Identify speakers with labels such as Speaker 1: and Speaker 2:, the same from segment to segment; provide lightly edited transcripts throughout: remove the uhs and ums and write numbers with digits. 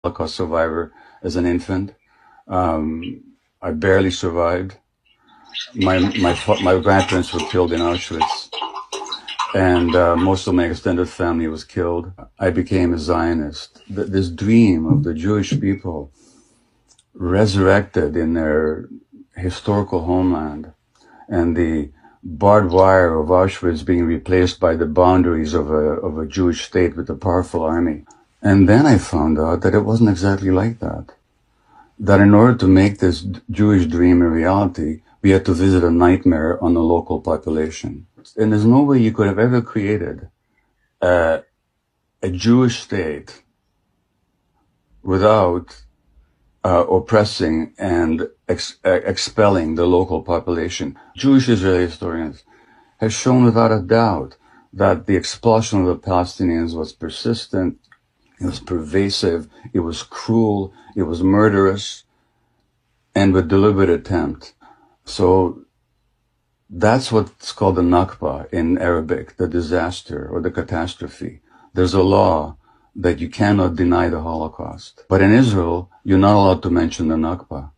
Speaker 1: Holocaust survivor as an infant. I barely survived. My grandparents were killed in Auschwitz, and most of my extended family was killed. I became a Zionist. This dream of the Jewish people resurrected in their historical homeland, and the barbed wire of Auschwitz being replaced by the boundaries of a Jewish state with a powerful army. And then I found out that it wasn't exactly like that. That in order to make this Jewish dream a reality, we had to visit a nightmare on the local population. And there's no way you could have ever created a Jewish state without oppressing and expelling the local population. Jewish Israeli historians have shown without a doubt that the expulsion of the Palestinians was persistent, it was pervasive, it was cruel, it was murderous, and with deliberate attempt. So that's what's called the Nakba in Arabic, the disaster or the catastrophe. There's a law that you cannot deny the Holocaust. But in Israel, you're not allowed to mention the Nakba,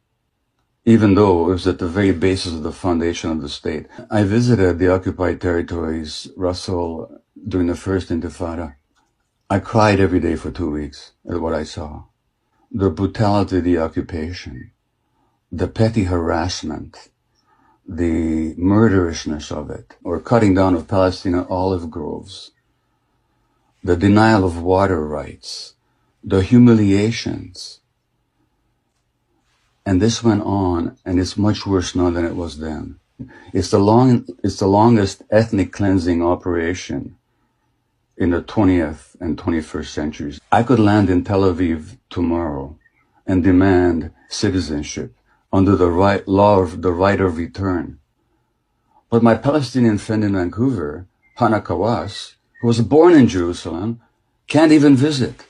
Speaker 1: even though it was at the very basis of the foundation of the state. I visited the occupied territories, Russell, during the first Intifada. I cried every day for 2 weeks at what I saw. The brutality of the occupation, the petty harassment, the murderousness of it, or cutting down of Palestinian olive groves, the denial of water rights, the humiliations. And this went on, and it's much worse now than it was then. It's the longest ethnic cleansing operation in the 20th and 21st centuries. I could land in Tel Aviv tomorrow and demand citizenship under the law of the right of return. But my Palestinian friend in Vancouver, Hannah Kawas, who was born in Jerusalem, can't even visit.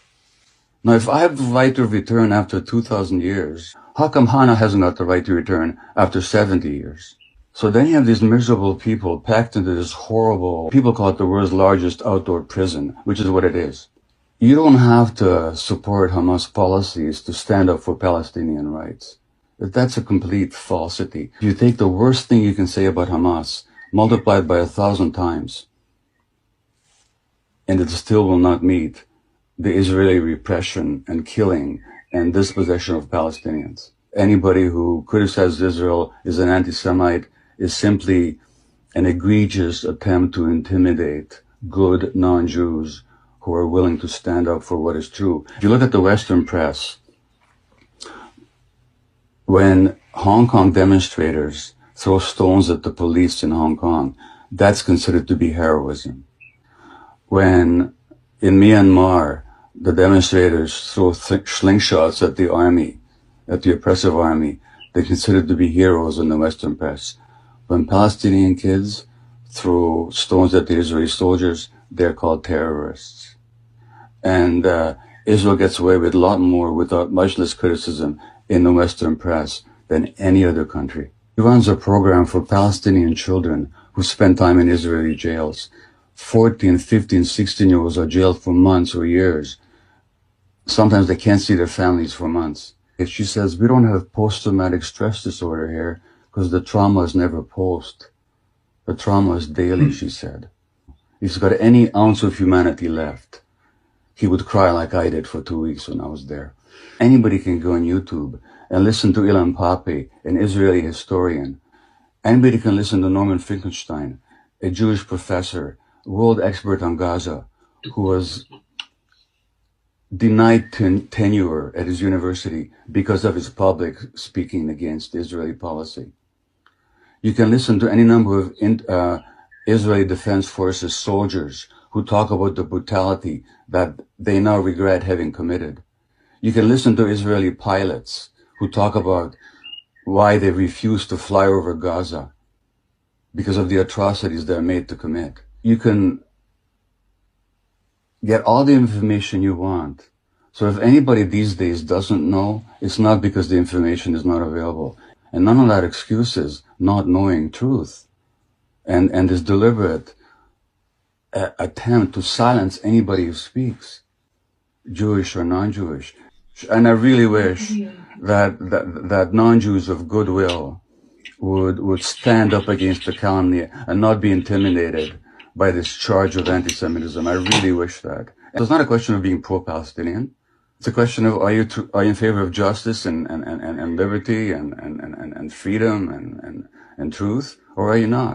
Speaker 1: Now, if I have the right to return after 2,000 years, how come Hannah hasn't got the right to return after 70 years? So then you have these miserable people packed into this horrible, people call it the world's largest outdoor prison, which is what it is. You don't have to support Hamas policies to stand up for Palestinian rights. That's a complete falsity. If you take the worst thing you can say about Hamas, multiplied by 1,000 times, and it still will not meet the Israeli repression and killing and dispossession of Palestinians. Anybody who criticizes Israel is an anti-Semite is simply an egregious attempt to intimidate good non-Jews who are willing to stand up for what is true. If you look at the Western press, when Hong Kong demonstrators throw stones at the police in Hong Kong, that's considered to be heroism. When in Myanmar, the demonstrators throw slingshots at the army, at the oppressive army, they're considered to be heroes in the Western press. When Palestinian kids throw stones at the Israeli soldiers, they're called terrorists. And Israel gets away with a lot more without much less criticism in the Western press than any other country. He runs a program for Palestinian children who spend time in Israeli jails. 14, 15, 16-year-olds are jailed for months or years. Sometimes they can't see their families for months. She says, we don't have post-traumatic stress disorder here because the trauma is never post. The trauma is daily, she said. If he's got any ounce of humanity left, he would cry like I did for 2 weeks when I was there. Anybody can go on YouTube and listen to Ilan Pappé, an Israeli historian. Anybody can listen to Norman Finkelstein, a Jewish professor, world expert on Gaza, who was denied tenure at his university because of his public speaking against Israeli policy. You can listen to any number of Israeli Defense Forces soldiers who talk about the brutality that they now regret having committed. You can listen to Israeli pilots who talk about why they refuse to fly over Gaza because of the atrocities they're made to commit. You can get all the information you want. So if anybody these days doesn't know, it's not because the information is not available. And none of that excuses not knowing truth and this deliberate attempt to silence anybody who speaks, Jewish or non-Jewish. And I really wish that non-Jews of goodwill would stand up against the calumny and not be intimidated by this charge of anti-Semitism. I really wish that. And so it's not a question of being pro-Palestinian. It's a question of are you in favor of justice and liberty and freedom and truth, or are you not?